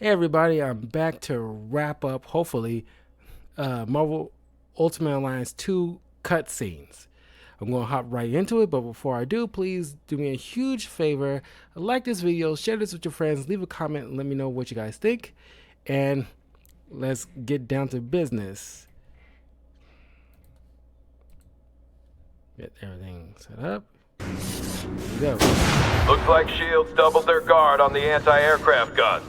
Hey everybody, I'm back to wrap up, hopefully, Marvel Ultimate Alliance 2 cutscenes. I'm going to hop right into it, but before I do, please do me a huge favor. Like this video, share this with your friends, leave a comment, and let me know what you guys think. And let's get down to business. Get everything set up. Here we go. Looks like Shields doubled their guard on the anti-aircraft guns.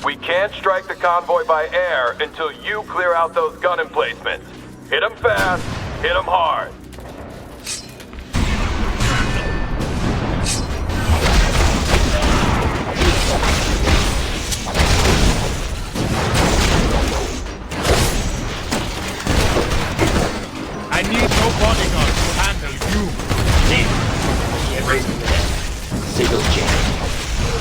We can't strike the convoy by air until you clear out those gun emplacements. Hit them fast, hit them hard. I need no bodyguard to handle you. Signal check.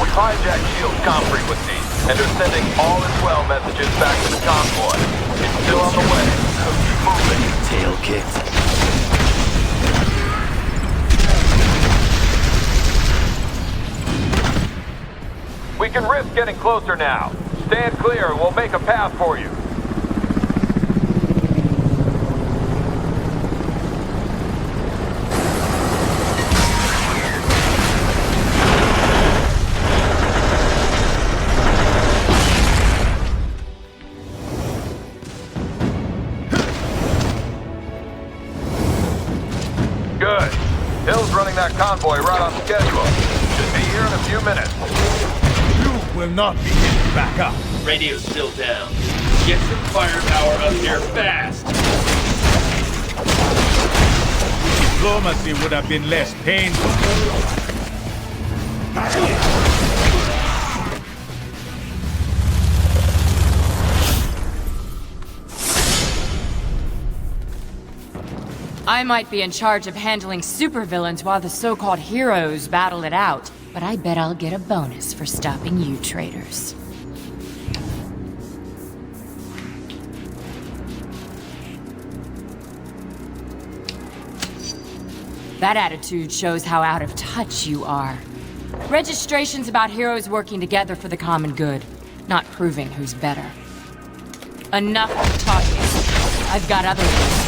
We hijacked Shields' comm frequencies and are sending all is well messages back to the convoy. It's still on the way, so keep moving. Tail kicked. We can risk getting closer now. Stand clear and we'll make a path for you. Good. Hill's running that convoy right on schedule. Should be here in a few minutes. You will not be getting back up. Radio's still down. Get some firepower up here fast. Diplomacy would have been less painful. I might be in charge of handling supervillains while the so-called heroes battle it out, but I bet I'll get a bonus for stopping you traitors. That attitude shows how out of touch you are. Registration's about heroes working together for the common good, not proving who's better. Enough talking. I've got other things.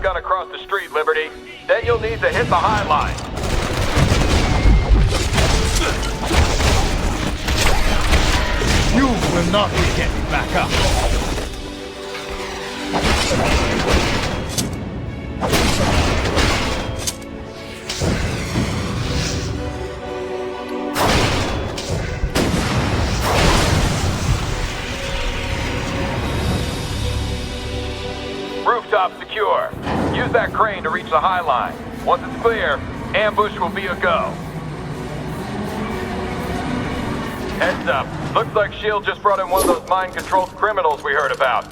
Gun across the street, Liberty. Then you'll need to hit the high line. You will not be getting back up. Rooftop secure. Use that crane to reach the high line. Once it's clear, ambush will be a go. Heads up. Looks like S.H.I.E.L.D. just brought in one of those mind-controlled criminals we heard about.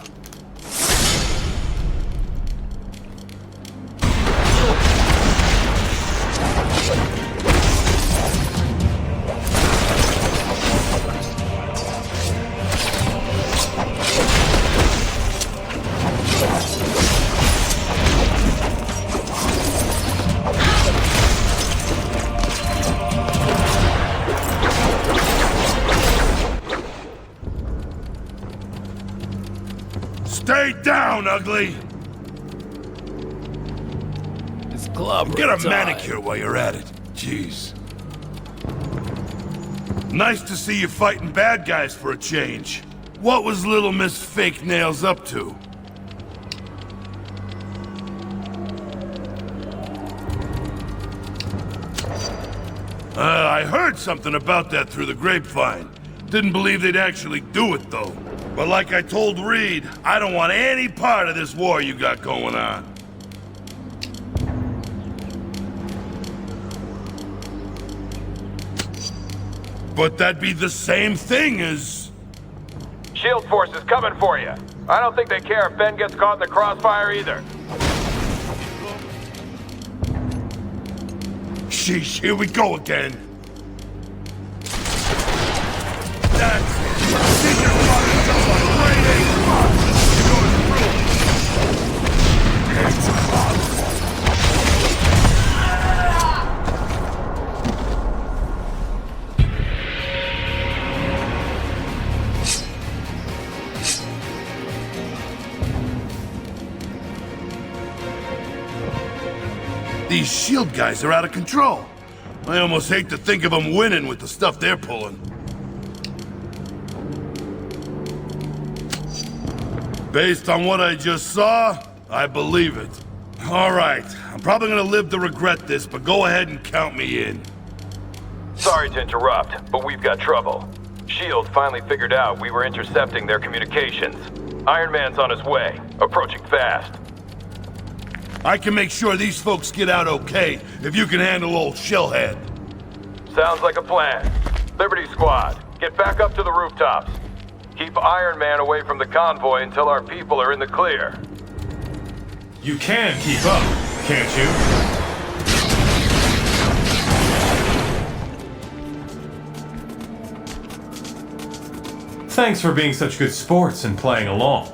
Stay down, ugly! It's club. Get a manicure while you're at it. Jeez. Nice to see you fighting bad guys for a change. What was little Miss Fake Nails up to? I heard something about that through the grapevine. Didn't believe they'd actually do it, though. But like I told Reed, I don't want any part of this war you got going on. But that'd be the same thing as... Shield force is coming for you. I don't think they care if Ben gets caught in the crossfire either. Sheesh, here we go again. That's it. Think you're running just like grade A spots. You're going through. It's possible. These shield guys are out of control. I almost hate to think of them winning with the stuff they're pulling. Based on what I just saw, I believe it. All right, I'm probably gonna live to regret this, but go ahead and count me in. Sorry to interrupt, but we've got trouble. SHIELD finally figured out we were intercepting their communications. Iron Man's on his way, approaching fast. I can make sure these folks get out okay if you can handle old Shellhead. Sounds like a plan. Liberty Squad, get back up to the rooftops. Keep Iron Man away from the convoy until our people are in the clear. You can keep up, can't you? Thanks for being such good sports and playing along.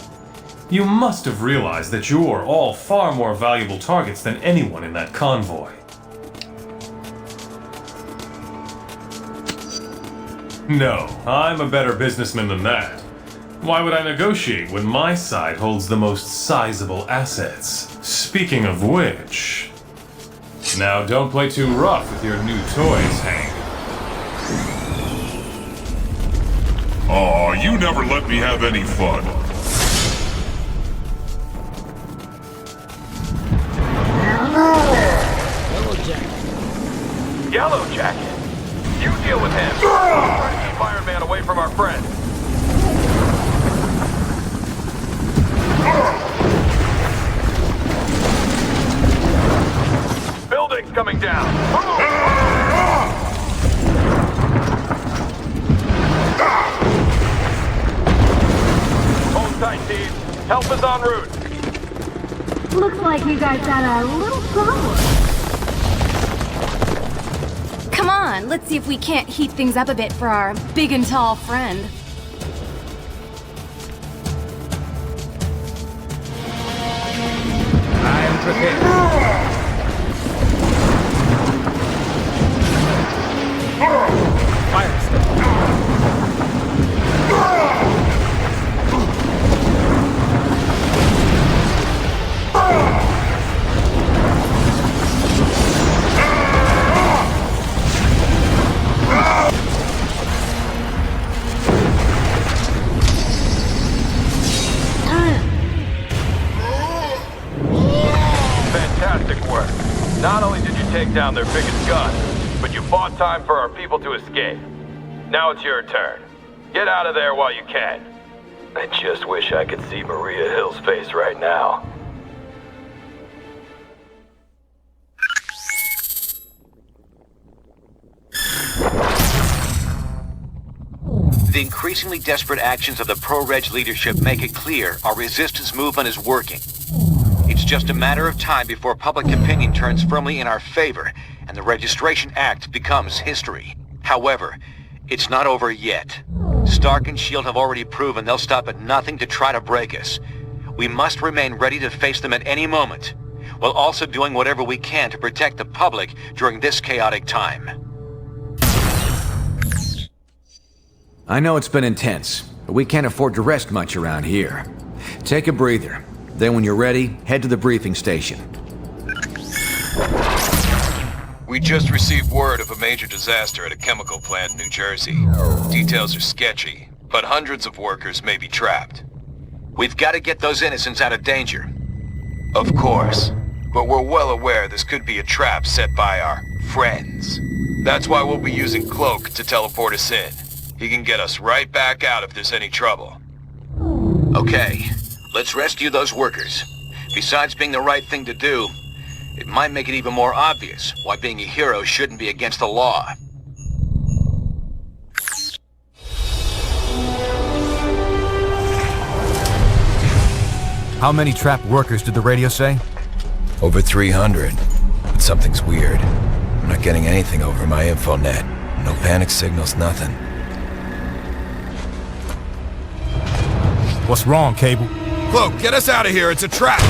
You must have realized that you're all far more valuable targets than anyone in that convoy. No, I'm a better businessman than that. Why would I negotiate when my side holds the most sizable assets? Speaking of which... Now don't play too rough with your new toys, Hank. Aw, you never let me have any fun. Yellow Jacket! You deal with him! Try to keep Iron Man away from our friends. Buildings coming down! Hold tight, team. Help is en route. Looks like you guys got a little problem. Come on, let's see if we can't heat things up a bit for our big and tall friend. I am prepared. Firestorm. Fantastic work. Not only did you take down their biggest gun, but you bought time for our people to escape. Now it's your turn. Get out of there while you can. I just wish I could see Maria Hill's face right now. The increasingly desperate actions of the pro-Reg leadership make it clear our resistance movement is working. It's just a matter of time before public opinion turns firmly in our favor and the Registration Act becomes history. However, it's not over yet. Stark and S.H.I.E.L.D. have already proven they'll stop at nothing to try to break us. We must remain ready to face them at any moment, while also doing whatever we can to protect the public during this chaotic time. I know it's been intense, but we can't afford to rest much around here. Take a breather. Then when you're ready, head to the briefing station. We just received word of a major disaster at a chemical plant in New Jersey. Details are sketchy, but hundreds of workers may be trapped. We've got to get those innocents out of danger. Of course, but we're well aware this could be a trap set by our friends. That's why we'll be using Cloak to teleport us in. He can get us right back out if there's any trouble. Okay, let's rescue those workers. Besides being the right thing to do, it might make it even more obvious why being a hero shouldn't be against the law. How many trapped workers did the radio say? Over 300. But something's weird. I'm not getting anything over my infonet. No panic signals, nothing. What's wrong, Cable? Cloak, get us out of here. It's a trap.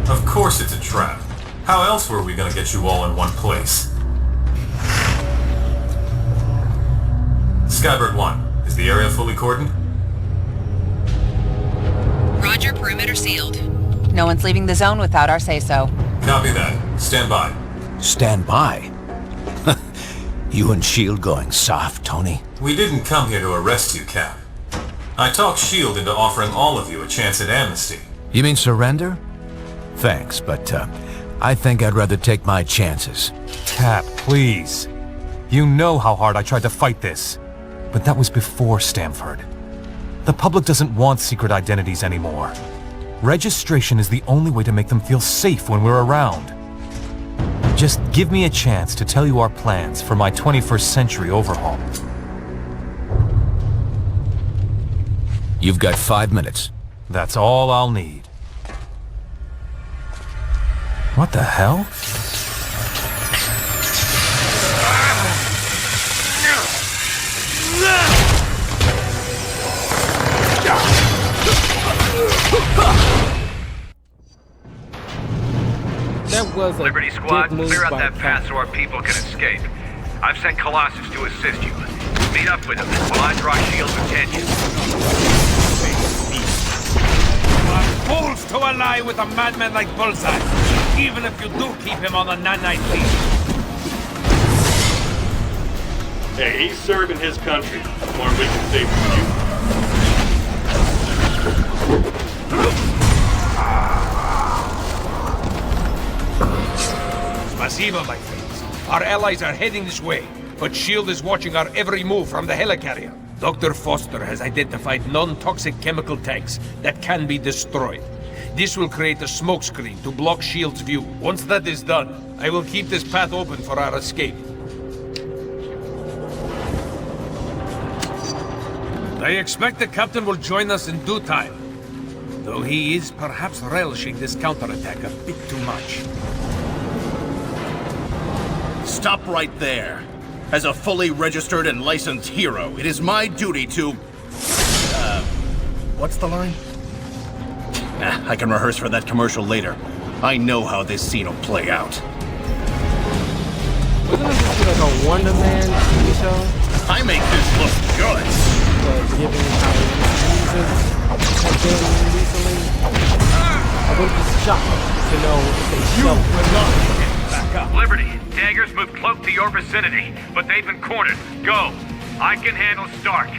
Of course it's a trap. How else were we gonna get you all in one place? Skybird 1, is the area fully cordoned? Roger, perimeter sealed. No one's leaving the zone without our say-so. Copy that. Stand by. Stand by? You and S.H.I.E.L.D. going soft, Tony? We didn't come here to arrest you, Cap. I talked S.H.I.E.L.D. into offering all of you a chance at amnesty. You mean surrender? Thanks, but I think I'd rather take my chances. Cap, please. You know how hard I tried to fight this. But that was before Stamford. The public doesn't want secret identities anymore. Registration is the only way to make them feel safe when we're around. Just give me a chance to tell you our plans for my 21st century overhaul. You've got 5 minutes. That's all I'll need. What the hell? That was a Liberty Squad, dick move clear out by that path Cap. so our people can escape. I've sent Colossus to assist you. Meet up with him while I draw S.H.I.E.L.D.'s attention. Fools to ally with a madman like Bullseye, even if you do keep him on a nanite leash. Hey, he's serving his country. More we can say from you. Spasiba, my friends. Our allies are heading this way, but S.H.I.E.L.D. is watching our every move from the helicarrier. Dr. Foster has identified non-toxic chemical tanks that can be destroyed. This will create a smokescreen to block S.H.I.E.L.D.'s view. Once that is done, I will keep this path open for our escape. I expect the captain will join us in due time, though he is perhaps relishing this counterattack a bit too much. Stop right there. As a fully registered and licensed hero, it is my duty to... what's the line? I can rehearse for that commercial later. I know how this scene will play out. Wasn't this just like a Wonder Man TV show? I make this look good. Given how the music has been recently, I would be shocked to know if they will not get back up. Liberty, Daggers moved Cloak to your vicinity, but they've been cornered. Go. I can handle Stark.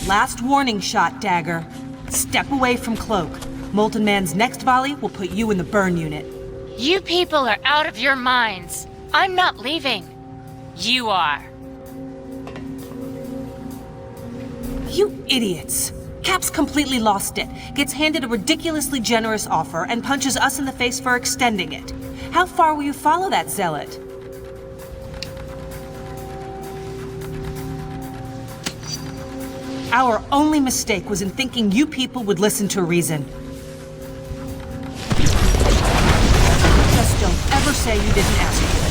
Last warning shot, Dagger. Step away from Cloak. Molten Man's next volley will put you in the burn unit. You people are out of your minds. I'm not leaving. You are. You idiots. Cap's completely lost it, gets handed a ridiculously generous offer, and punches us in the face for extending it. How far will you follow that zealot? Our only mistake was in thinking you people would listen to reason. Just don't ever say you didn't ask for this.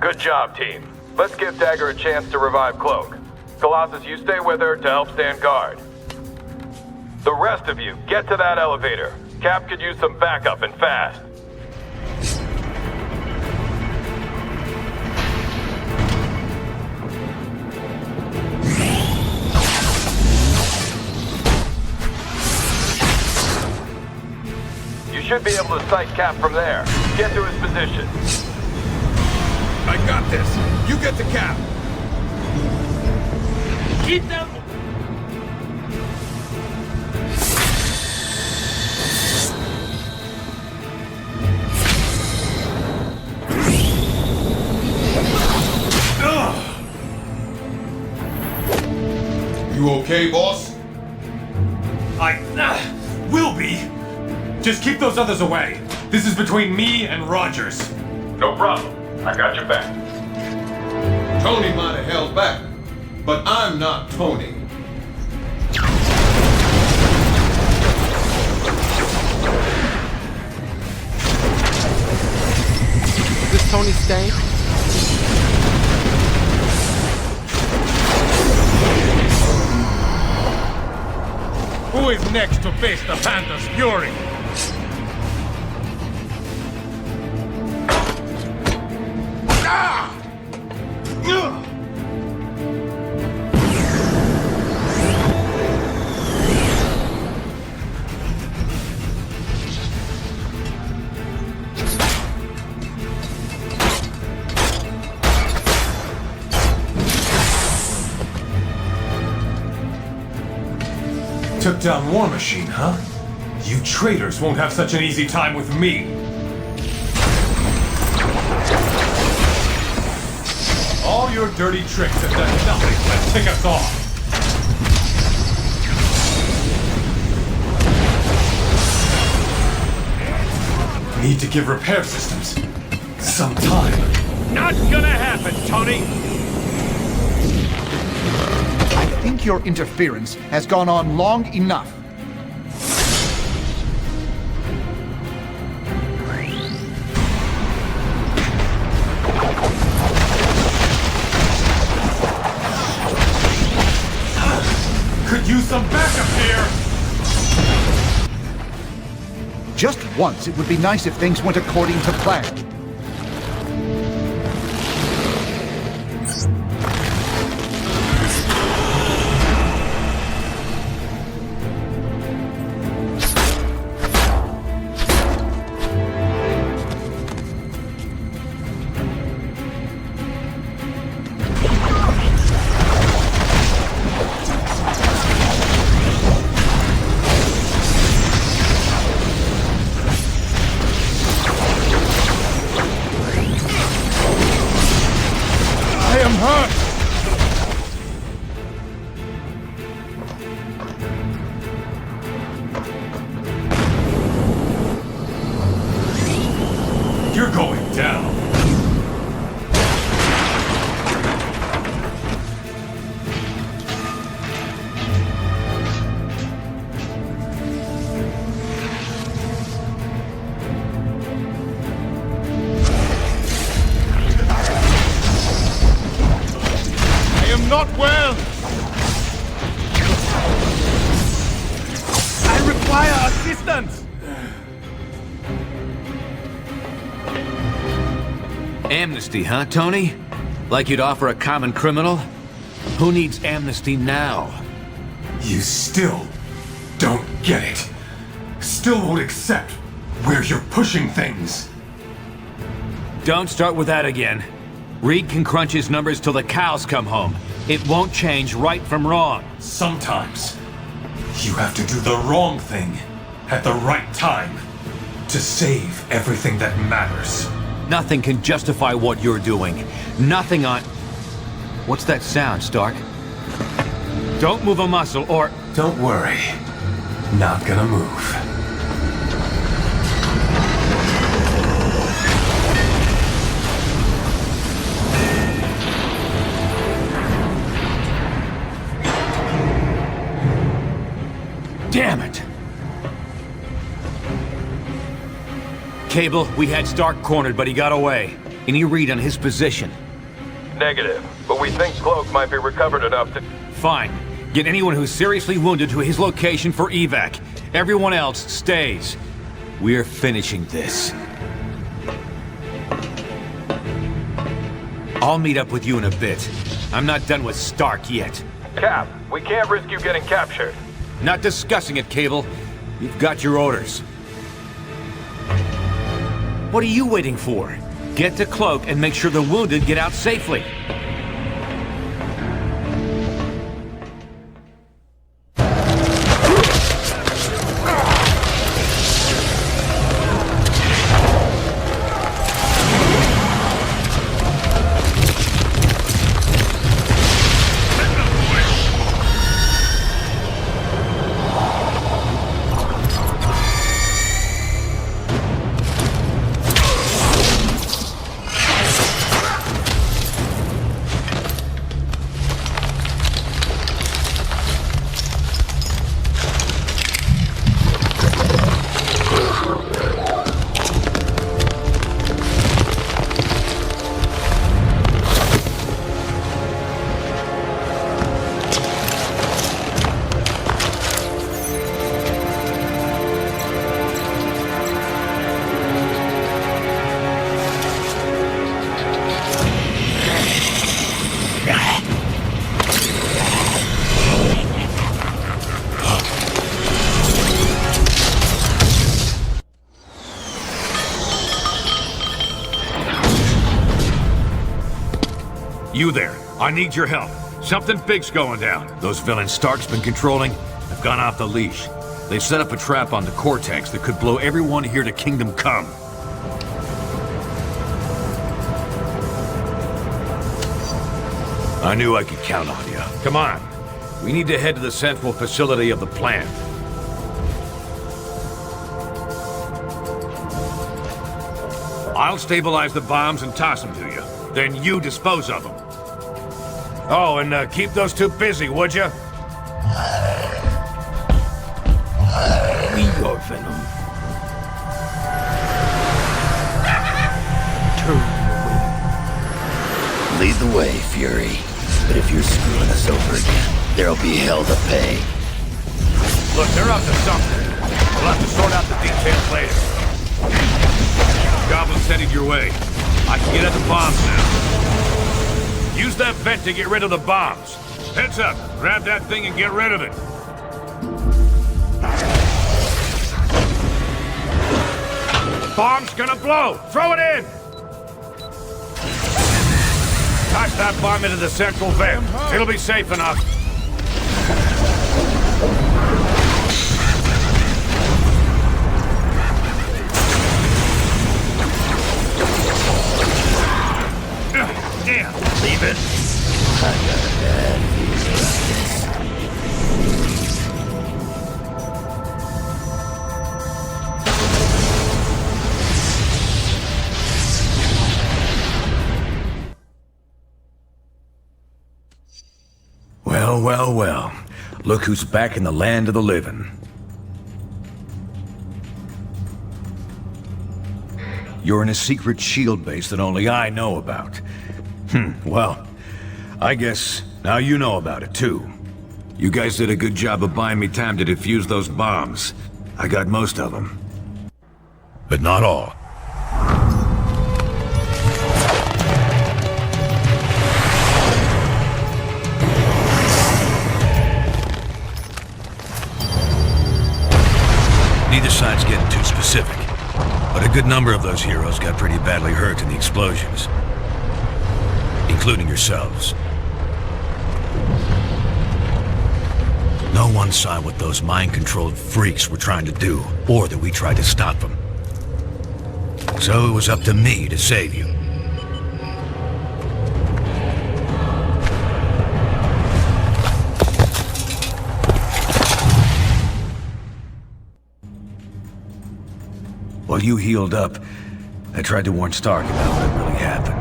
Good job, team. Let's give Dagger a chance to revive Cloak. Colossus, you stay with her to help stand guard. The rest of you, get to that elevator. Cap could use some backup and fast. You should be able to sight Cap from there. Get to his position. I got this. You get to Cap. Eat them! You okay, boss? I will be. Just keep those others away. This is between me and Rogers. No problem. I got your back. Tony might have held back, but I'm not Tony. Is this Tony Stane? Who is next to face the Panther's fury? Took down War Machine, huh? You traitors won't have such an easy time with me. All your dirty tricks have done nothing but tick us off. Need to give repair systems some time. Not gonna happen, Tony! I think your interference has gone on long enough. Could use some backup here! Just once, it would be nice if things went according to plan. You're going down. I am not well! I require assistance! Amnesty, huh, Tony? Like you'd offer a common criminal? Who needs amnesty now? You still don't get it. Still won't accept where you're pushing things. Don't start with that again. Reed can crunch his numbers till the cows come home. It won't change right from wrong. Sometimes you have to do the wrong thing at the right time to save everything that matters. Nothing can justify what you're doing. Nothing on... What's that sound, Stark? Don't move a muscle, or... Don't worry. Not gonna move. Damn it! Cable, we had Stark cornered, but he got away. Any read on his position? Negative, but we think Cloak might be recovered enough to... Fine. Get anyone who's seriously wounded to his location for evac. Everyone else stays. We're finishing this. I'll meet up with you in a bit. I'm not done with Stark yet. Cap, we can't risk you getting captured. Not discussing it, Cable. You've got your orders. What are you waiting for? Get to Cloak and make sure the wounded get out safely. You there. I need your help. Something big's going down. Those villains Stark's been controlling have gone off the leash. They've set up a trap on the Cortex that could blow everyone here to Kingdom Come. I knew I could count on you. Come on. We need to head to the central facility of the plant. I'll stabilize the bombs and toss them to you. Then you dispose of them. Oh, and keep those two busy, would you? We are Venom. Lead the way, Fury. But if you're screwing us over again, there'll be hell to pay. Look, they're up to something. We'll have to sort out the details later. Goblin's headed your way. I can get at the bombs now. Use that vent to get rid of the bombs. Heads up, grab that thing and get rid of it. Bomb's gonna blow! Throw it in! Toss that bomb into the central vent. It'll be safe enough. Damn, leave it. I got a bad feeling about this. Well, well, well. Look who's back in the land of the living. You're in a secret shield base that only I know about. Well, I guess now you know about it too. You guys did a good job of buying me time to defuse those bombs. I got most of them. But not all. Neither side's getting too specific, but a good number of those heroes got pretty badly hurt in the explosions. Including yourselves. No one saw what those mind-controlled freaks were trying to do, or that we tried to stop them. So it was up to me to save you. While you healed up, I tried to warn Stark about what really happened.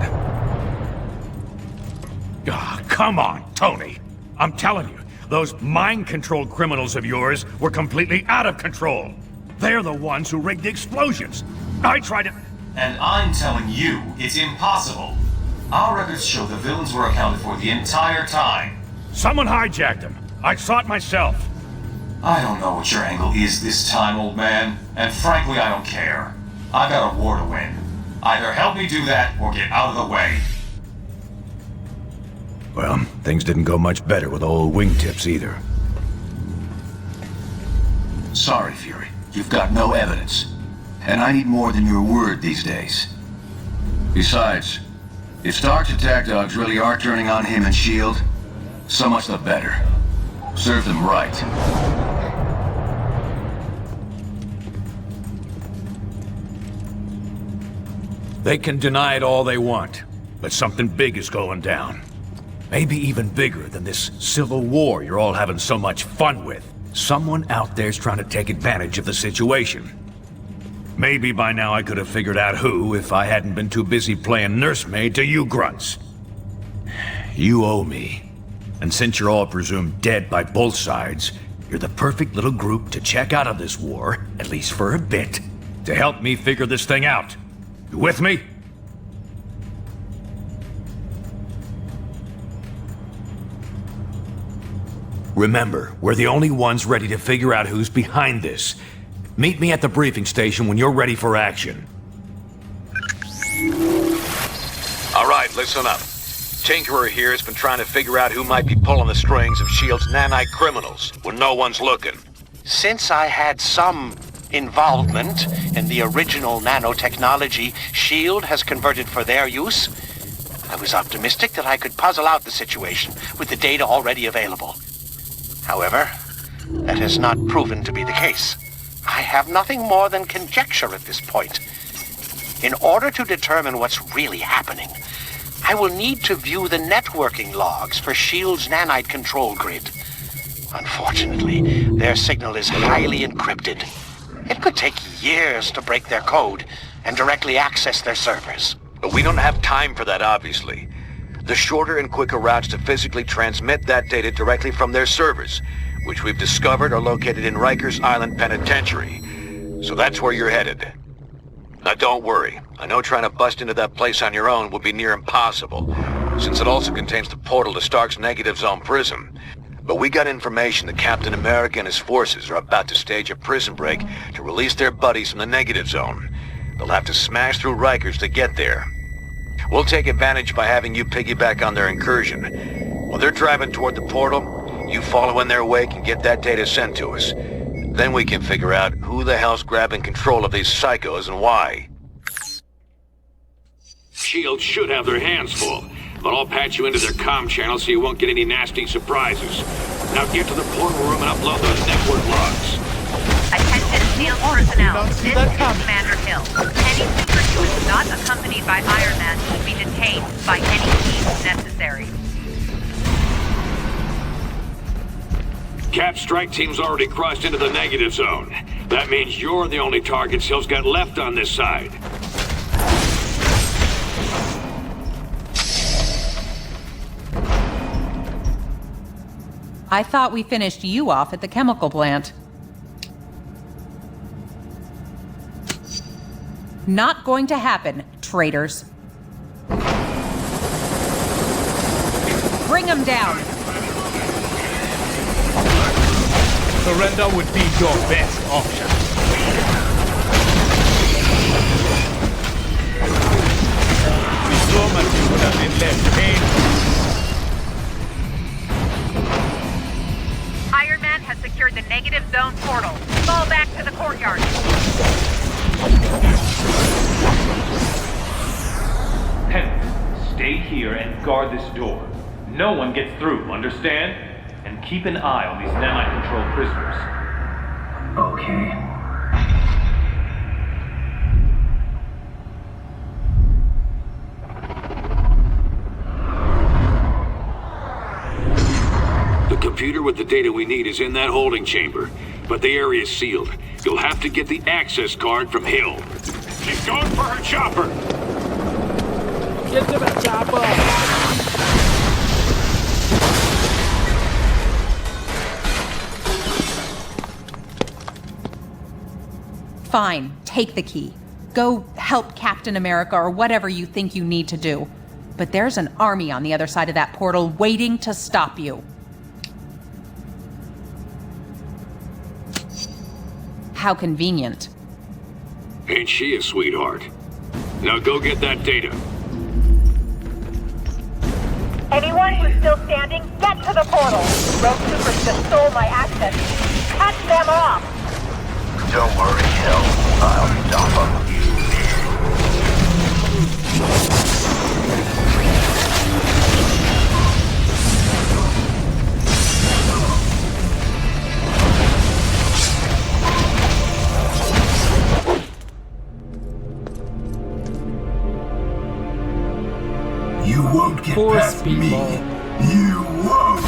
Ah, come on, Tony. I'm telling you, those mind-controlled criminals of yours were completely out of control. They're the ones who rigged the explosions. I tried to... And I'm telling you, it's impossible. Our records show the villains were accounted for the entire time. Someone hijacked them. I saw it myself. I don't know what your angle is this time, old man. And frankly, I don't care. I've got a war to win. Either help me do that, or get out of the way. Well, things didn't go much better with old wingtips either. Sorry, Fury. You've got no evidence. And I need more than your word these days. Besides, if Stark's attack dogs really are turning on him and S.H.I.E.L.D., so much the better. Serve them right. They can deny it all they want, but something big is going down. Maybe even bigger than this civil war you're all having so much fun with. Someone out there's trying to take advantage of the situation. Maybe by now I could have figured out who if I hadn't been too busy playing nursemaid to you grunts. You owe me. And since you're all presumed dead by both sides, you're the perfect little group to check out of this war, at least for a bit, to help me figure this thing out. You with me? Remember, we're the only ones ready to figure out who's behind this. Meet me at the briefing station when you're ready for action. All right, listen up. Tinkerer here has been trying to figure out who might be pulling the strings of S.H.I.E.L.D.'s nanite criminals when no one's looking. Since I had some involvement in the original nanotechnology S.H.I.E.L.D. has converted for their use, I was optimistic that I could puzzle out the situation with the data already available. However, that has not proven to be the case. I have nothing more than conjecture at this point. In order to determine what's really happening, I will need to view the networking logs for S.H.I.E.L.D.'s nanite control grid. Unfortunately, their signal is highly encrypted. It could take years to break their code and directly access their servers. But we don't have time for that, obviously. The shorter and quicker routes to physically transmit that data directly from their servers, which we've discovered are located in Rikers Island Penitentiary. So that's where you're headed. Now don't worry. I know trying to bust into that place on your own would be near impossible, since it also contains the portal to Stark's Negative Zone prison. But we got information that Captain America and his forces are about to stage a prison break to release their buddies from the Negative Zone. They'll have to smash through Rikers to get there. We'll take advantage by having you piggyback on their incursion. While they're driving toward the portal, you follow in their wake and get that data sent to us. Then we can figure out who the hell's grabbing control of these psychos and why. S.H.I.E.L.D. should have their hands full, but I'll patch you into their comm channel so you won't get any nasty surprises. Now get to the portal room and upload those network logs. Attention S.H.I.E.L.D. personnel. This is Commander Hill. Any secret who is not accompanied by Iron Man should be detained by any means necessary. Cap's strike team's already crossed into the Negative Zone. That means you're the only targets Hill's got left on this side. I thought we finished you off at the chemical plant. Not going to happen, traitors. Bring them down! Surrender would be your best option. Diplomacy would have been less painful. Iron Man has secured the Negative Zone portal. Fall back to the courtyard. Penance, stay here and guard this door. No one gets through, understand? And keep an eye on these nanite-controlled prisoners. Okay. The computer with the data we need is in that holding chamber, but the area's sealed. You'll have to get the access card from Hill. She's going for her chopper! Get to the chopper! Fine, take the key. Go help Captain America or whatever you think you need to do. But there's an army on the other side of that portal waiting to stop you. How convenient. Ain't she a sweetheart? Now go get that data. Anyone who's still standing, get to the portal. Rogue Troopers just stole my access. Cut them off! Don't worry, Hill. I'll stop him. You won't get past me. You won't.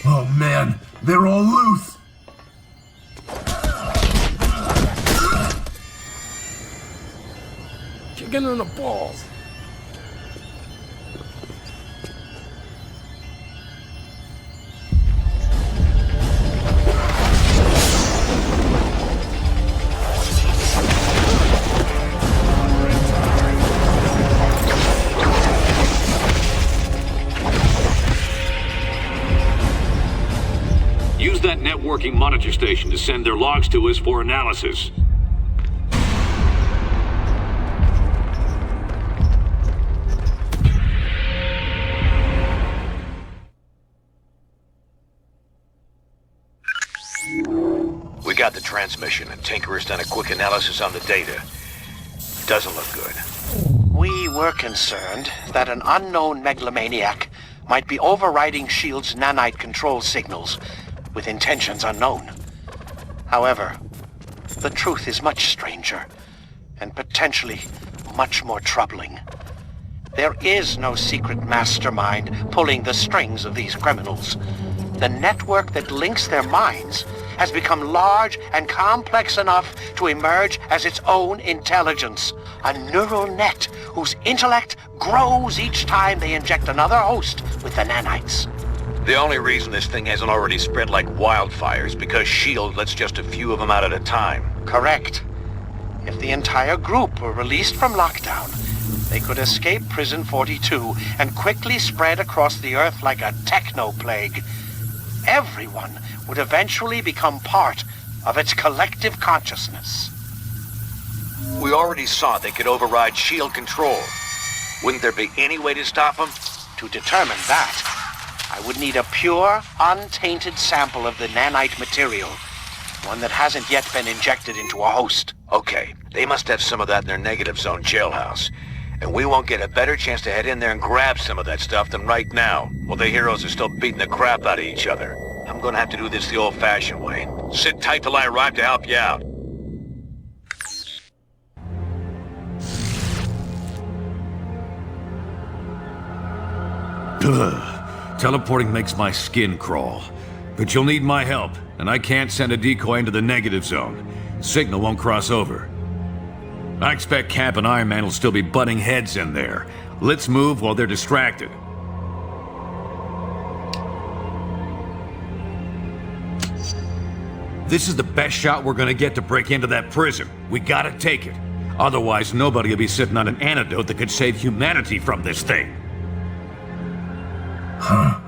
Oh man, they're all loose! Kicking in the balls. Use that networking monitor station to send their logs to us for analysis. We We got the transmission, and Tinkerer's done a quick analysis on the data. Doesn't look good. We were concerned that an unknown megalomaniac might be overriding S.H.I.E.L.D.'s nanite control signals with intentions unknown. However, the truth is much stranger, and potentially much more troubling. There is no secret mastermind pulling the strings of these criminals. The network that links their minds has become large and complex enough to emerge as its own intelligence. A neural net whose intellect grows each time they inject another host with the nanites. The only reason this thing hasn't already spread like wildfire is because S.H.I.E.L.D. lets just a few of them out at a time. Correct. If the entire group were released from lockdown, they could escape Prison 42 and quickly spread across the Earth like a techno-plague. Everyone would eventually become part of its collective consciousness. We already saw they could override S.H.I.E.L.D. control. Wouldn't there be any way to stop them? To determine that, I would need a pure, untainted sample of the nanite material. One that hasn't yet been injected into a host. Okay, they must have some of that in their negative zone jailhouse. And we won't get a better chance to head in there and grab some of that stuff than right now, while the heroes are still beating the crap out of each other. I'm gonna have to do this the old-fashioned way. Sit tight till I arrive to help you out. Ugh. Teleporting makes my skin crawl. But you'll need my help, and I can't send a decoy into the negative zone. Signal won't cross over. I expect Cap and Iron Man will still be butting heads in there. Let's move while they're distracted. This is the best shot we're gonna get to break into that prison. We gotta take it. Otherwise, nobody will be sitting on an antidote that could save humanity from this thing. Huh.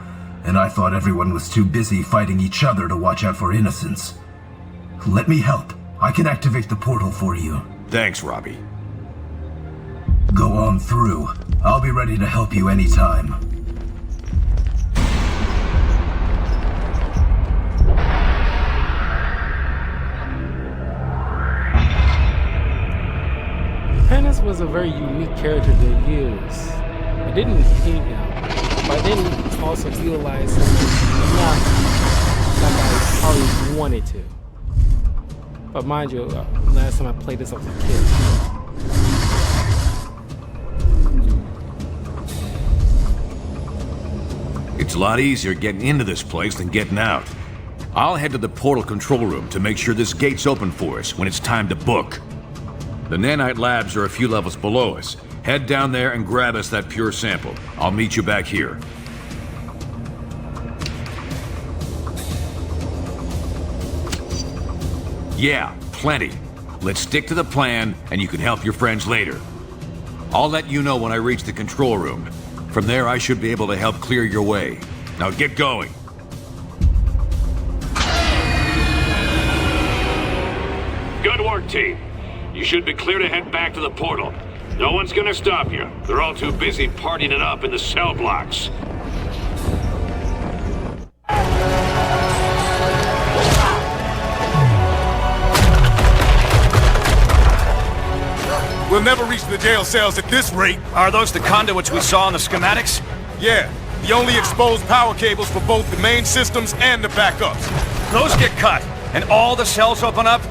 And I thought everyone was too busy fighting each other to watch out for innocents. Let me help. I can activate the portal for you. Thanks, Robbie. Go on through. I'll be ready to help you anytime. Penance was a very unique character to use. I didn't hate him, but I didn't also utilize him enough like I probably wanted to. But mind you, last time I played this I was a kid. It's a lot easier getting into this place than getting out. I'll head to the portal control room to make sure this gate's open for us when it's time to book. The nanite labs are a few levels below us. Head down there and grab us that pure sample. I'll meet you back here. Yeah, plenty. Let's stick to the plan, and you can help your friends later. I'll let you know when I reach the control room. From there, I should be able to help clear your way. Now get going. Good work, team. You should be clear to head back to the portal. No one's gonna stop you. They're all too busy partying it up in the cell blocks. We'll never reach the jail cells at this rate. Are those the conduits we saw in the schematics? Yeah, the only exposed power cables for both the main systems and the backups. Those get cut, and all the cells open up?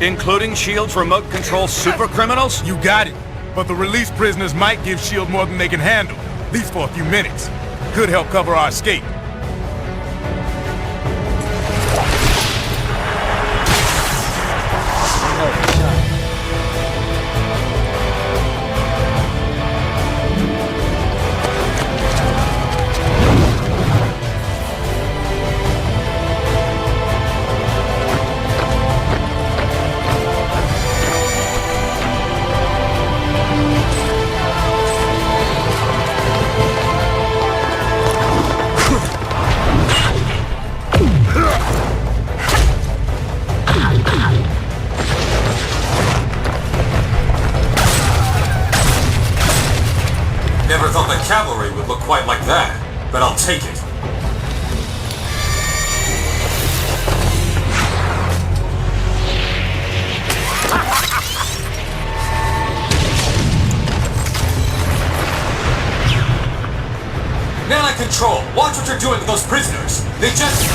Including S.H.I.E.L.D.'s remote control super criminals? You got it. But the released prisoners might give S.H.I.E.L.D. more than they can handle, at least for a few minutes. Could help cover our escape. Never thought the cavalry would look quite like that, but I'll take it. control. Watch what you're doing with those prisoners. They just...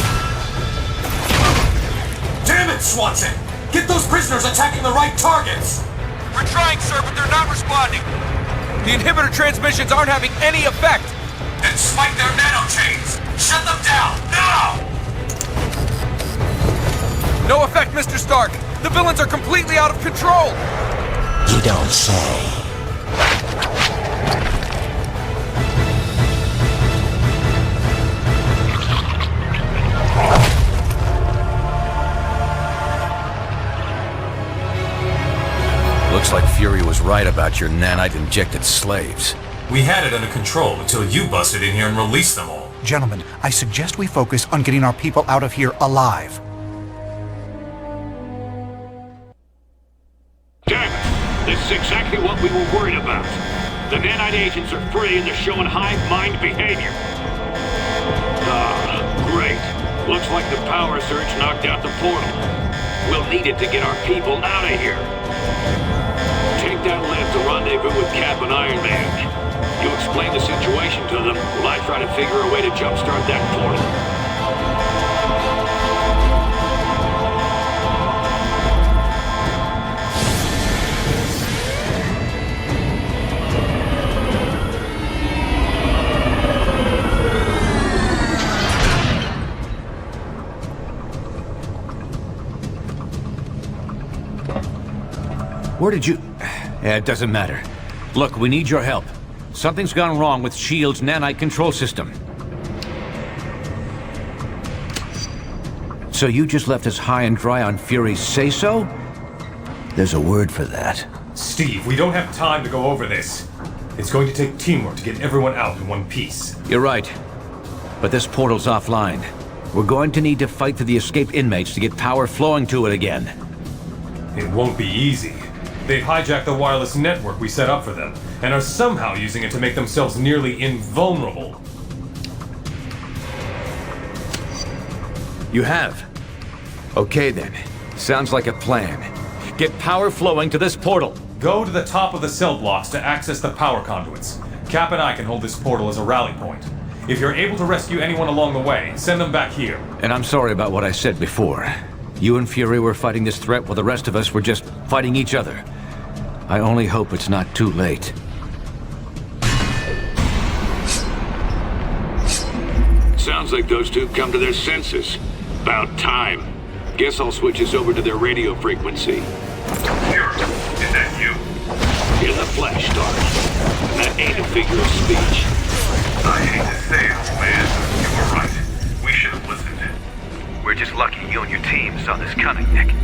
Damn it, Swanson! Get those prisoners attacking the right targets! We're trying, sir, but they're not responding. The inhibitor transmissions aren't having any effect. Then spike their nanochains! Shut them down, now! No effect, Mr. Stark. The villains are completely out of control. You don't say. Looks like Fury was right about your nanite-injected slaves. We had it under control until you busted in here and released them all. Gentlemen, I suggest we focus on getting our people out of here alive. Damn it! This is exactly what we were worried about. The nanite agents are free and they're showing hive mind behavior. Ah, great. Looks like the power surge knocked out the portal. We'll need it to get our people out of here. Take that lift to rendezvous with Cap and Iron Man. You explain the situation to them while I try to figure a way to jumpstart that portal. Where did you... it doesn't matter. Look, we need your help. Something's gone wrong with S.H.I.E.L.D.'s nanite control system. So you just left us high and dry on Fury's say-so? There's a word for that. Steve, we don't have time to go over this. It's going to take teamwork to get everyone out in one piece. You're right. But this portal's offline. We're going to need to fight for the escaped inmates to get power flowing to it again. It won't be easy. They've hijacked the wireless network we set up for them, and are somehow using it to make themselves nearly invulnerable. You have? Okay then. Sounds like a plan. Get power flowing to this portal. Go to the top of the cell blocks to access the power conduits. Cap and I can hold this portal as a rally point. If you're able to rescue anyone along the way, send them back here. And I'm sorry about what I said before. You and Fury were fighting this threat while the rest of us were just fighting each other. I only hope it's not too late. Sounds like those two come to their senses. About time. Guess I'll switch us over to their radio frequency. Fury, is that you? In the flesh, Stark. And that ain't a figure of speech. I hate to say it, old man. You were right. We should have listened. We're just lucky you and your team saw this coming, Nick.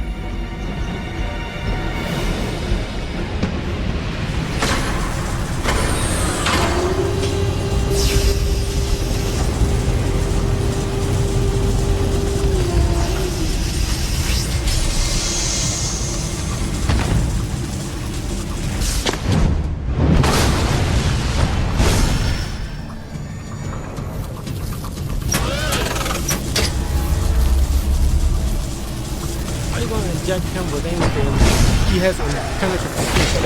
Inject him with anything. He has impenetrable skin.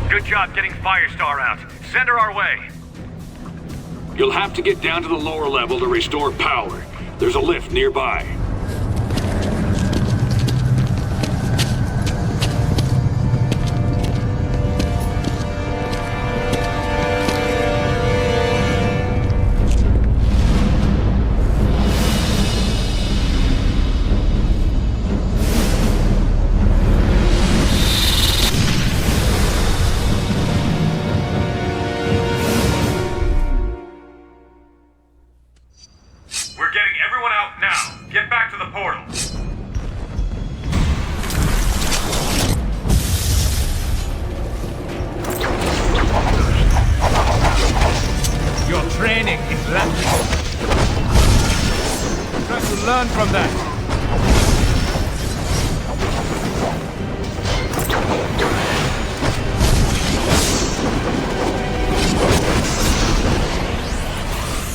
Good job getting Firestar out. Send her our way. You'll have to get down to the lower level to restore power. There's a lift nearby. Learn from that.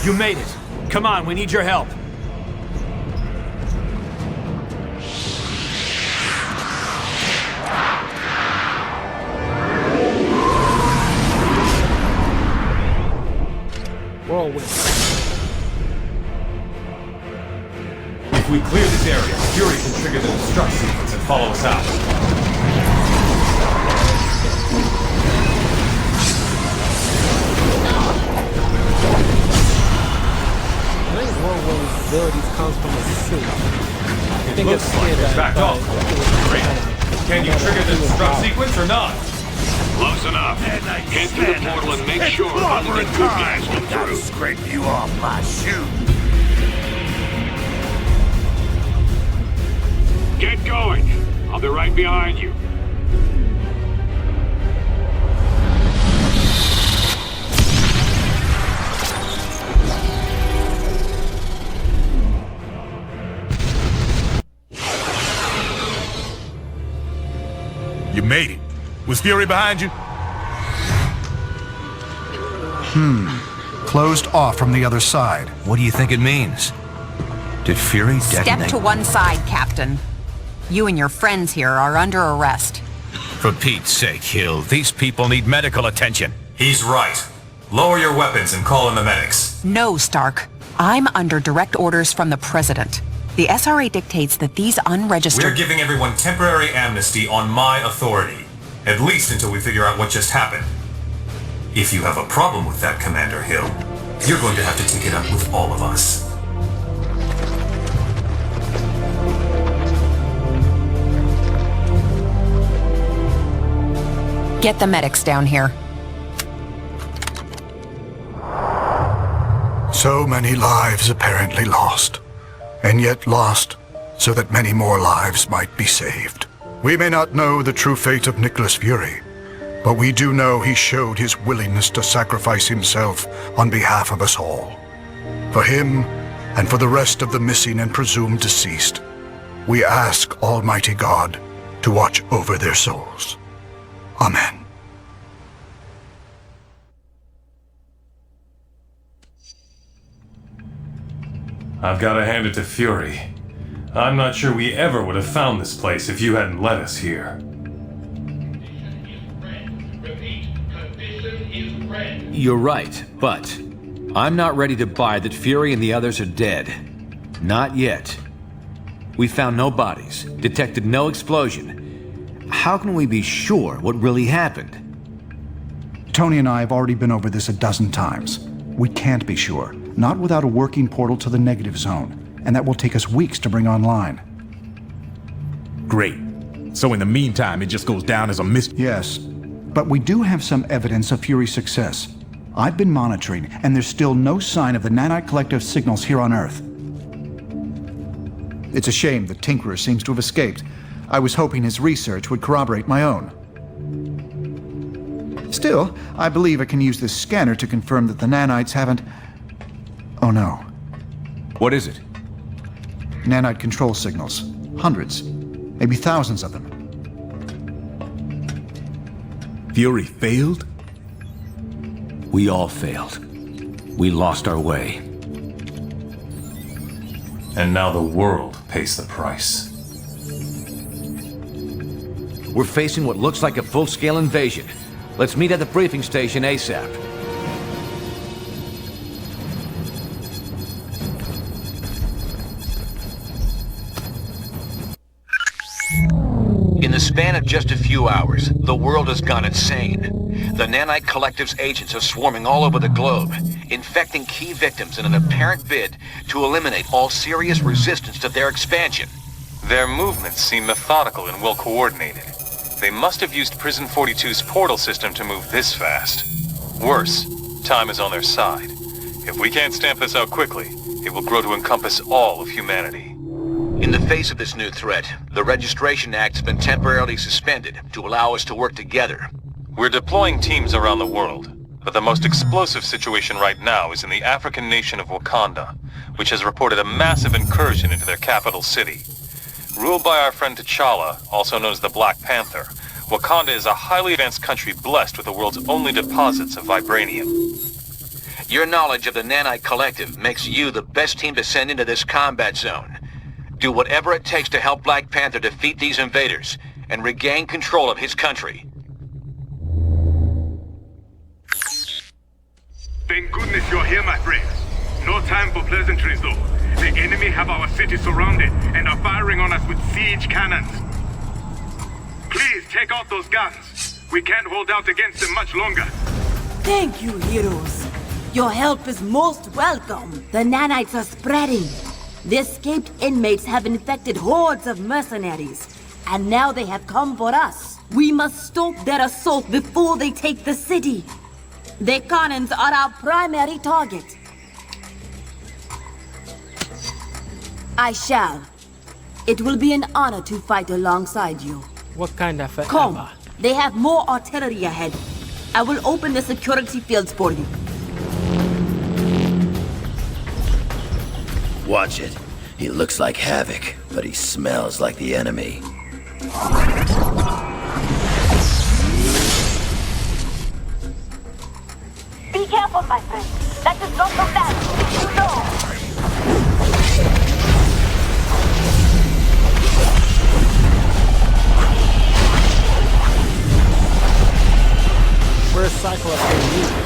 You made it. Come on, we need your help. Whirlwind. If we clear this area, Fury can trigger the destruct sequence and follow us out. I think Whirlwind's abilities comes from his suit. It looks like it's backed off. Great. Can you trigger the destruct sequence or not? Close enough. Head through the portal and make sure nothing good guys come through. Scrape you off my shoe. Get going. I'll be right behind you. You made it. Was Fury behind you? Closed off from the other side. What do you think it means? Did Fury detonate? Step to one side, Captain. You and your friends here are under arrest. For Pete's sake, Hill, these people need medical attention. He's right. Lower your weapons and call in the medics. No, Stark. I'm under direct orders from the President. The SRA dictates that these unregistered... We're giving everyone temporary amnesty on my authority. At least until we figure out what just happened. If you have a problem with that, Commander Hill, you're going to have to take it up with all of us. Get the medics down here. So many lives apparently lost, and yet lost so that many more lives might be saved. We may not know the true fate of Nicholas Fury, but we do know he showed his willingness to sacrifice himself on behalf of us all. For him, and for the rest of the missing and presumed deceased, we ask Almighty God to watch over their souls. Amen. I've got to hand it to Fury. I'm not sure we ever would have found this place if you hadn't led us here. You're right, but I'm not ready to buy that Fury and the others are dead. Not yet. We found no bodies, detected no explosion. How can we be sure what really happened? Tony and I have already been over this a dozen times. We can't be sure, not without a working portal to the negative zone, and that will take us weeks to bring online. Great. So in the meantime, it just goes down as a mystery. Yes, but we do have some evidence of Fury's success. I've been monitoring, and there's still no sign of the Nanite Collective signals here on Earth. It's a shame the Tinkerer seems to have escaped. I was hoping his research would corroborate my own. Still, I believe I can use this scanner to confirm that the nanites haven't... Oh no. What is it? Nanite control signals. Hundreds, maybe thousands of them. Fury failed? We all failed. We lost our way. And now the world pays the price. We're facing what looks like a full-scale invasion. Let's meet at the briefing station ASAP. In the span of just a few hours, the world has gone insane. The Nanite Collective's agents are swarming all over the globe, infecting key victims in an apparent bid to eliminate all serious resistance to their expansion. Their movements seem methodical and well coordinated. They must have used Prison 42's portal system to move this fast. Worse, time is on their side. If we can't stamp this out quickly, it will grow to encompass all of humanity. In the face of this new threat, the Registration Act has been temporarily suspended to allow us to work together. We're deploying teams around the world, but the most explosive situation right now is in the African nation of Wakanda, which has reported a massive incursion into their capital city. Ruled by our friend T'Challa, also known as the Black Panther, Wakanda is a highly advanced country blessed with the world's only deposits of vibranium. Your knowledge of the Nanite Collective makes you the best team to send into this combat zone. Do whatever it takes to help Black Panther defeat these invaders and regain control of his country. Thank goodness you're here, my friend. No time for pleasantries, though. The enemy have our city surrounded and are firing on us with siege cannons. Please take out those guns. We can't hold out against them much longer. Thank you, heroes. Your help is most welcome. The nanites are spreading. The escaped inmates have infected hordes of mercenaries, and now they have come for us. We must stop their assault before they take the city. The cannons are our primary target. I shall. It will be an honor to fight alongside you. What kind of forever? Come. They have more artillery ahead. I will open the security fields for you. Watch it. He looks like havoc, but he smells like the enemy. Be careful, my friend. That is not the battle. You know. Where's Cyclops in music?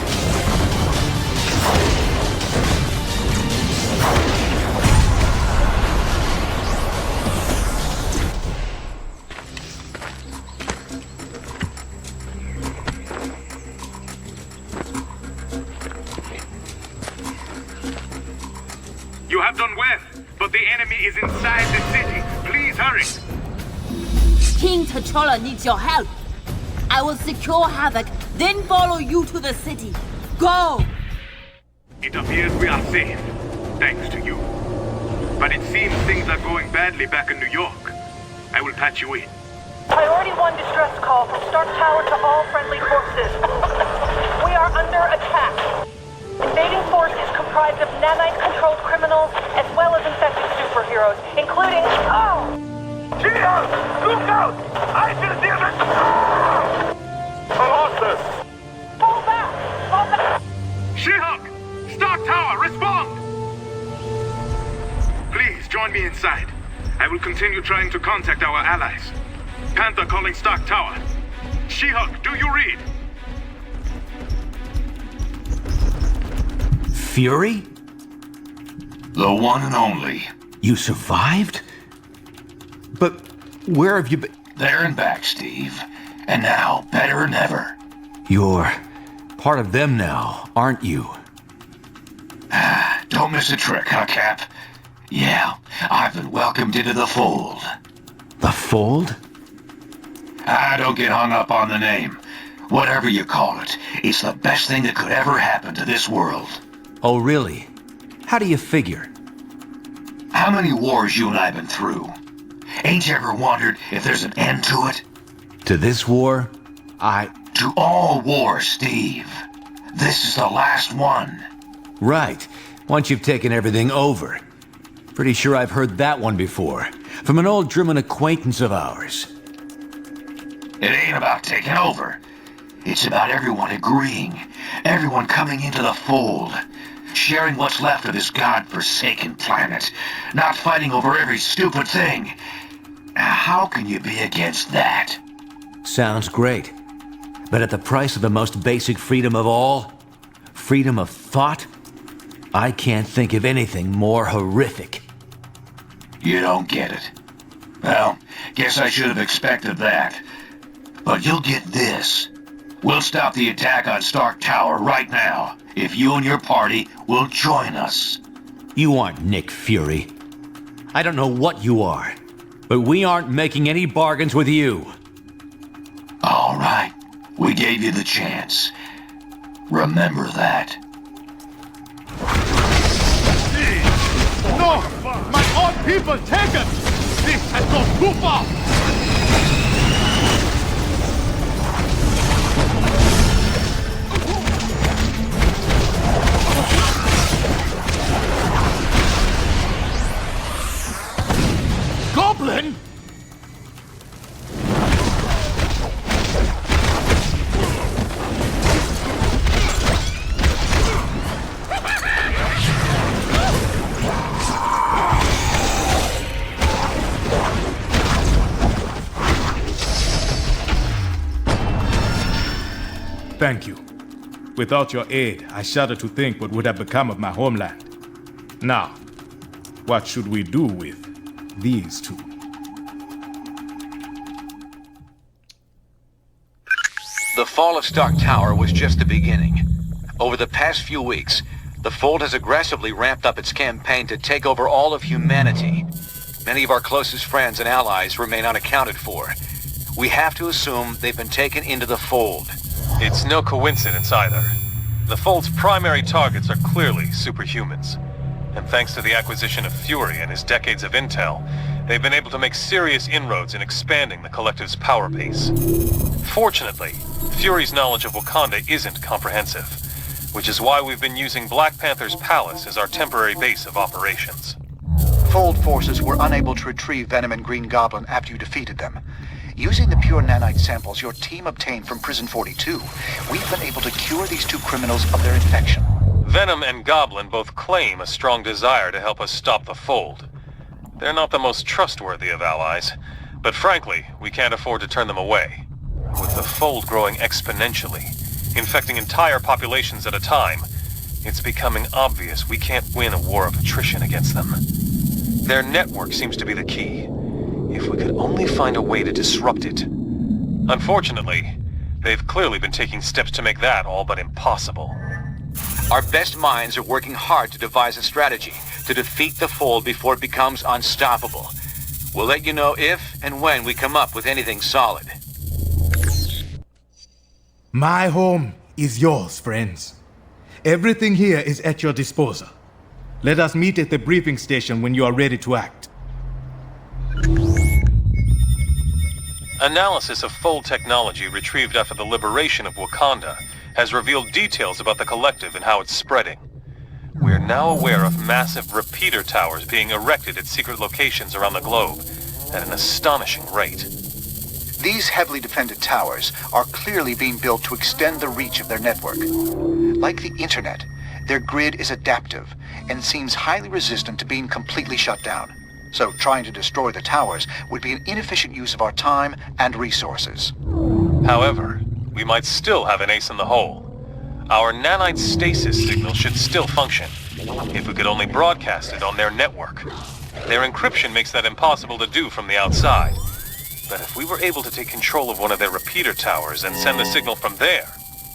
You have done well, but the enemy is inside the city. Please hurry. King T'Challa needs your help. I will secure Havoc, then follow you to the city. Go! It appears we are safe, thanks to you. But it seems things are going badly back in New York. I will patch you in. Priority 1 distress call from Stark Tower to all friendly forces. We are under attack. Invading force is comprised of nanite-controlled criminals as well as infected superheroes, including... Oh! Cheers! Look out! I just hear the... Colossus! Fall back! Fall back! She-Hulk! Stark Tower, respond! Please, join me inside. I will continue trying to contact our allies. Panther calling Stark Tower. She-Hulk, do you read? Fury? The one and only. You survived? But where have you been? There and back, Steve. And now, better than ever. You're part of them now, aren't you? Don't miss a trick, huh, Cap? Yeah, I've been welcomed into the fold. The fold? Don't get hung up on the name. Whatever you call it, it's the best thing that could ever happen to this world. Oh, really? How do you figure? How many wars you and I been through? Ain't you ever wondered if there's an end to it? To this war? To all wars, Steve. This is the last one. Right. Once you've taken everything over. Pretty sure I've heard that one before. From an old German acquaintance of ours. It ain't about taking over. It's about everyone agreeing. Everyone coming into the fold. Sharing what's left of this god-forsaken planet. Not fighting over every stupid thing. How can you be against that? Sounds great. But at the price of the most basic freedom of all? Freedom of thought? I can't think of anything more horrific. You don't get it. Well, guess I should have expected that. But you'll get this. We'll stop the attack on Stark Tower right now, if you and your party will join us. You aren't Nick Fury. I don't know what you are, but we aren't making any bargains with you. All right. We gave you the chance. Remember that. No! My own people taken! This has gone too far! Goblin? thank you. Without your aid, I shudder to think what would have become of my homeland. Now, what should we do with these two? The fall of Stark Tower was just the beginning. Over the past few weeks, the Fold has aggressively ramped up its campaign to take over all of humanity. Many of our closest friends and allies remain unaccounted for. We have to assume they've been taken into the Fold. It's no coincidence either. The Fold's primary targets are clearly superhumans. And thanks to the acquisition of Fury and his decades of intel, they've been able to make serious inroads in expanding the Collective's power base. Fortunately, Fury's knowledge of Wakanda isn't comprehensive, which is why we've been using Black Panther's palace as our temporary base of operations. Fold forces were unable to retrieve Venom and Green Goblin after you defeated them. Using the pure nanite samples your team obtained from Prison 42, we've been able to cure these two criminals of their infection. Venom and Goblin both claim a strong desire to help us stop the Fold. They're not the most trustworthy of allies, but frankly, we can't afford to turn them away. With the Fold growing exponentially, infecting entire populations at a time, it's becoming obvious we can't win a war of attrition against them. Their network seems to be the key. If we could only find a way to disrupt it. Unfortunately, they've clearly been taking steps to make that all but impossible. Our best minds are working hard to devise a strategy to defeat the Fold before it becomes unstoppable. We'll let you know if and when we come up with anything solid. My home is yours, friends. Everything here is at your disposal. Let us meet at the briefing station when you are ready to act. Analysis of Fold technology retrieved after the liberation of Wakanda has revealed details about the Collective and how it's spreading. We're now aware of massive repeater towers being erected at secret locations around the globe at an astonishing rate. These heavily defended towers are clearly being built to extend the reach of their network. Like the internet, their grid is adaptive and seems highly resistant to being completely shut down. So trying to destroy the towers would be an inefficient use of our time and resources. However, we might still have an ace in the hole. Our nanite stasis signal should still function, if we could only broadcast it on their network. Their encryption makes that impossible to do from the outside. But if we were able to take control of one of their repeater towers and send the signal from there,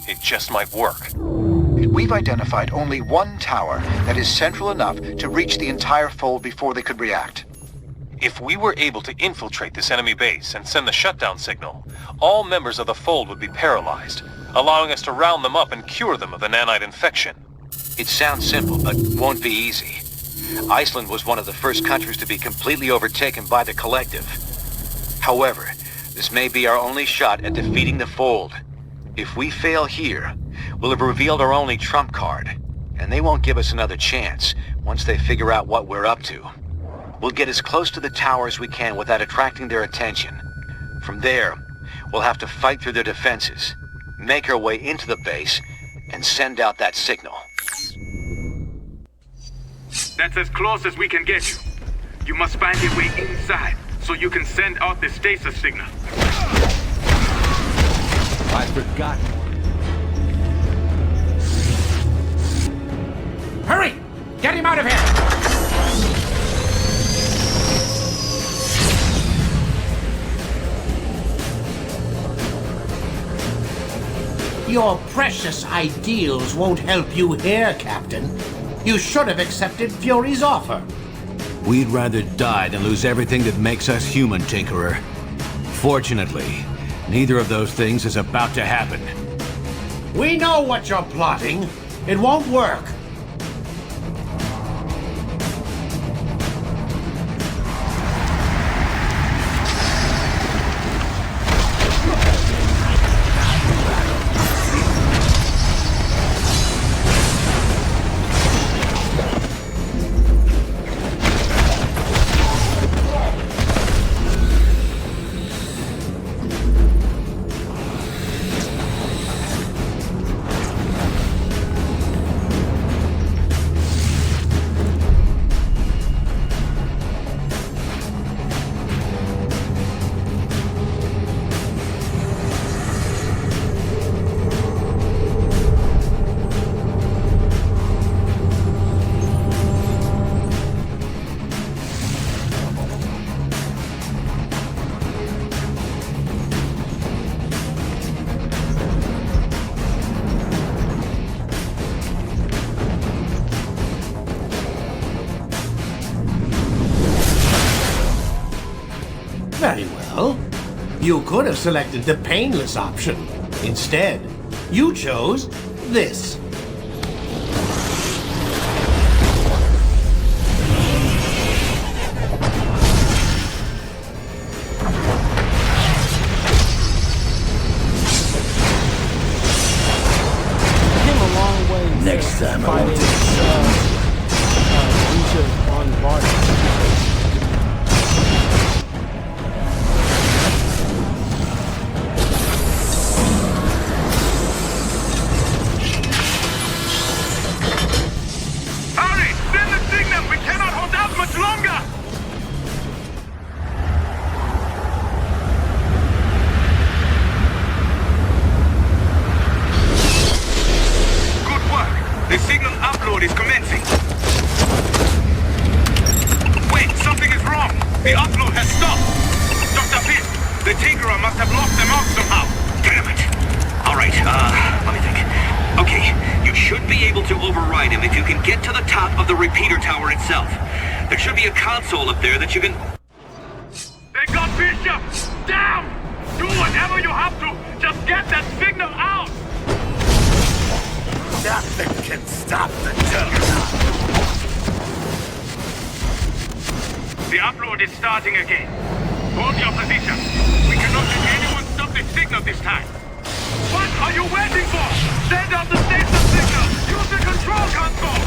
it just might work. We've identified only one tower that is central enough to reach the entire Fold before they could react. If we were able to infiltrate this enemy base and send the shutdown signal, all members of the Fold would be paralyzed, allowing us to round them up and cure them of the nanite infection. It sounds simple, but won't be easy. Iceland was one of the first countries to be completely overtaken by the Collective. However, this may be our only shot at defeating the Fold. If we fail here, we'll have revealed our only trump card, and they won't give us another chance once they figure out what we're up to. We'll get as close to the tower as we can without attracting their attention. From there, we'll have to fight through their defenses, make our way into the base, and send out that signal. That's as close as we can get you. You must find your way inside, so you can send out the stasis signal. I forgot. Hurry! Get him out of here! Your precious ideals won't help you here, Captain. You should have accepted Fury's offer. We'd rather die than lose everything that makes us human, Tinkerer. Fortunately, neither of those things is about to happen. We know what you're plotting. It won't work. You could have selected the painless option. Instead, you chose this. Next time I fighting won't take Lucius on Varda. Hurry! Send the signal! We cannot hold out much longer! Good work! The signal upload is commencing. Wait, something is wrong! The upload has stopped! Dr. Pitt, the Tinkerer must have lost them out somehow! Damn it. All right, let me think. Okay, you should be able to override him if you can get to the top of the repeater tower itself. There should be a console up there that you can... They got Bishop! Down! Do whatever you have to! Just get that signal out! Nothing can stop the Juggernaut. The upload is starting again. Hold your position. We cannot let anyone stop the signal this time. What are you waiting for? Send out the station signal! Use the control console!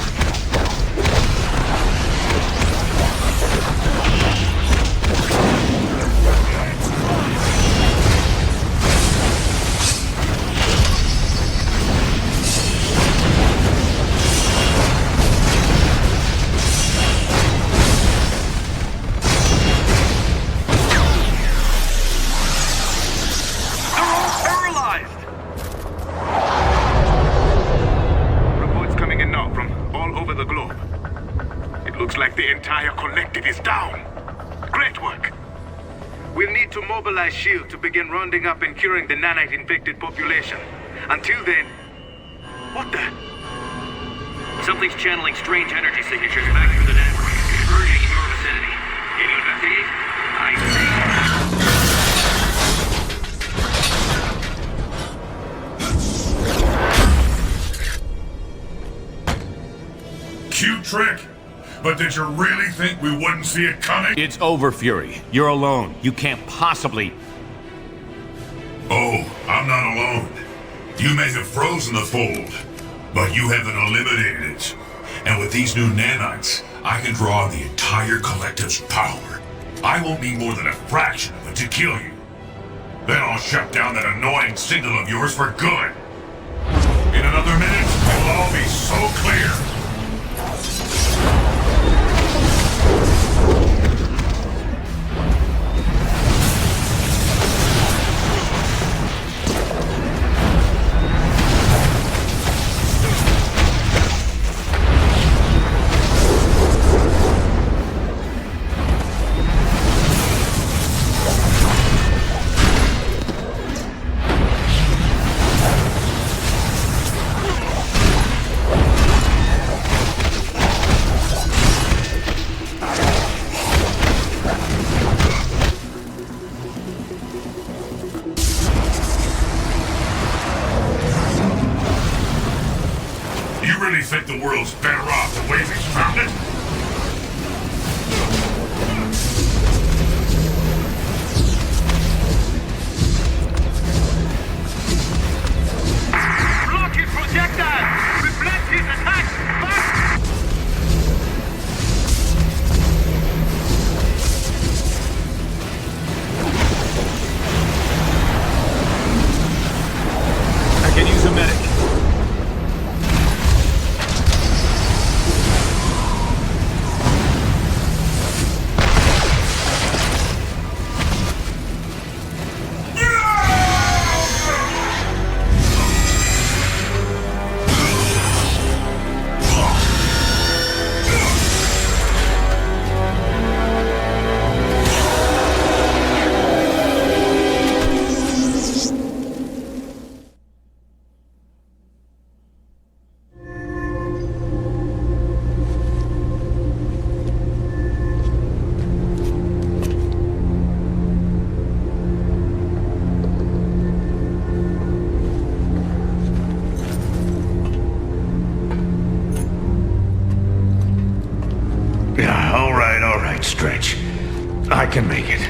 They're all paralyzed! Reports coming in now from all over the globe. It looks like the entire collective is down. Great work. We'll need to mobilize S.H.I.E.L.D. to begin rounding up and curing the nanite-infected population. Until then... What the? Something's channeling strange energy signatures back through the network. Urging your vicinity. Can you investigate? I Cute trick. But did you really think we wouldn't see it coming? It's over, Fury. You're alone. You can't possibly... Oh, I'm not alone. You may have frozen the fold, but you haven't eliminated it. And with these new nanites, I can draw on the entire collective's power. I won't need more than a fraction of it to kill you. Then I'll shut down that annoying signal of yours for good. In another minute, it'll all be so clear. stretch. I can make it.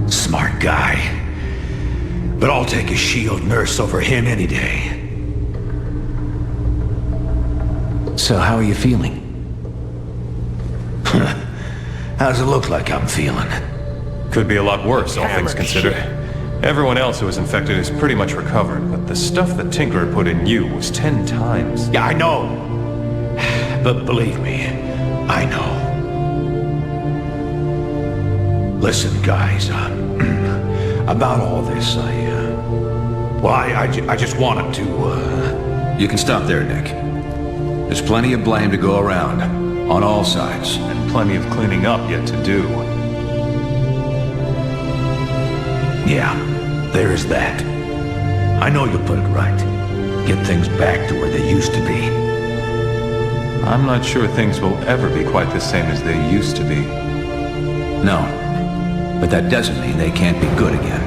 Smart guy. But I'll take a shield nurse over him any day. So how are you feeling? How does it look like I'm feeling? Could be a lot worse, all things considered. Everyone else who was infected is pretty much recovered, but the stuff that Tinkerer put in you was 10 times. Yeah, I know. But believe me, I know. Listen, guys, about all this, I just wanted to, You can stop there, Nick. There's plenty of blame to go around, on all sides. And plenty of cleaning up yet to do. Yeah, there is that. I know you'll put it right. Get things back to where they used to be. I'm not sure things will ever be quite the same as they used to be. No, but that doesn't mean they can't be good again.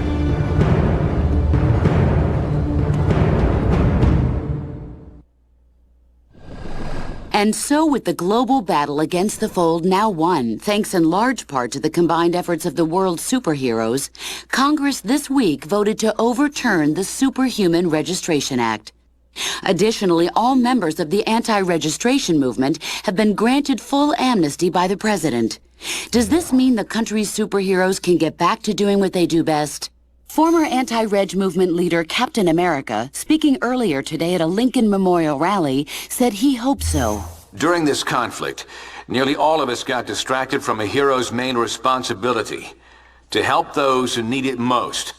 And so with the global battle against the Fold now won, thanks in large part to the combined efforts of the world's superheroes, Congress this week voted to overturn the Superhuman Registration Act. Additionally, all members of the anti-registration movement have been granted full amnesty by the president. Does this mean the country's superheroes can get back to doing what they do best? Former anti-reg movement leader Captain America, speaking earlier today at a Lincoln Memorial rally, said he hopes so. During this conflict, nearly all of us got distracted from a hero's main responsibility, to help those who need it most.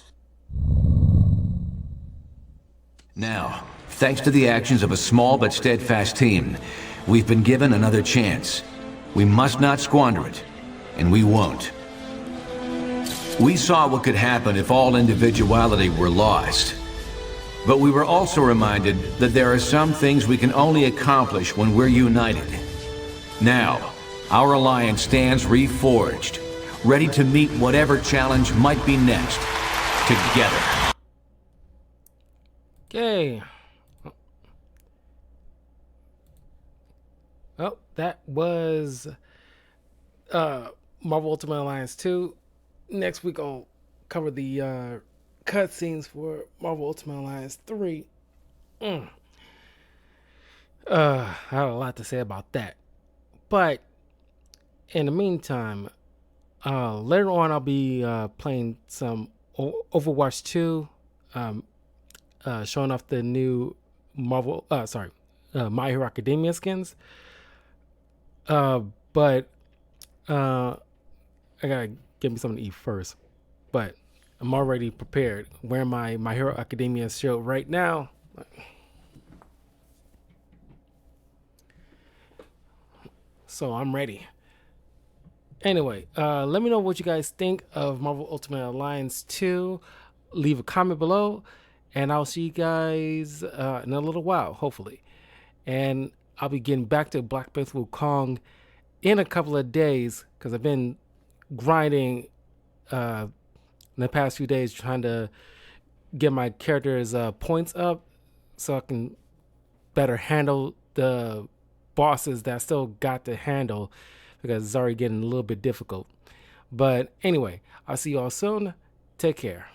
Now, thanks to the actions of a small but steadfast team, we've been given another chance. We must not squander it, and we won't. We saw what could happen if all individuality were lost. But we were also reminded that there are some things we can only accomplish when we're united. Now, our alliance stands reforged, ready to meet whatever challenge might be next, together. Okay. Oh, that was Marvel Ultimate Alliance 2. Next week I'll cover the cutscenes for Marvel Ultimate Alliance 3. I have a lot to say about that. But in the meantime, later on I'll be playing some Overwatch 2, showing off the new My Hero Academia skins. But I gotta get me something to eat first. But I'm already prepared. Wearing my Hero Academia shirt right now. So I'm ready. Anyway, let me know what you guys think of Marvel Ultimate Alliance 2. Leave a comment below. And I'll see you guys in a little while, hopefully. And I'll be getting back to Black Myth Wukong in a couple of days, because I've been grinding in the past few days, trying to get my character's points up so I can better handle the bosses that I still got to handle, because it's already getting a little bit difficult. But anyway, I'll see you all soon. Take care.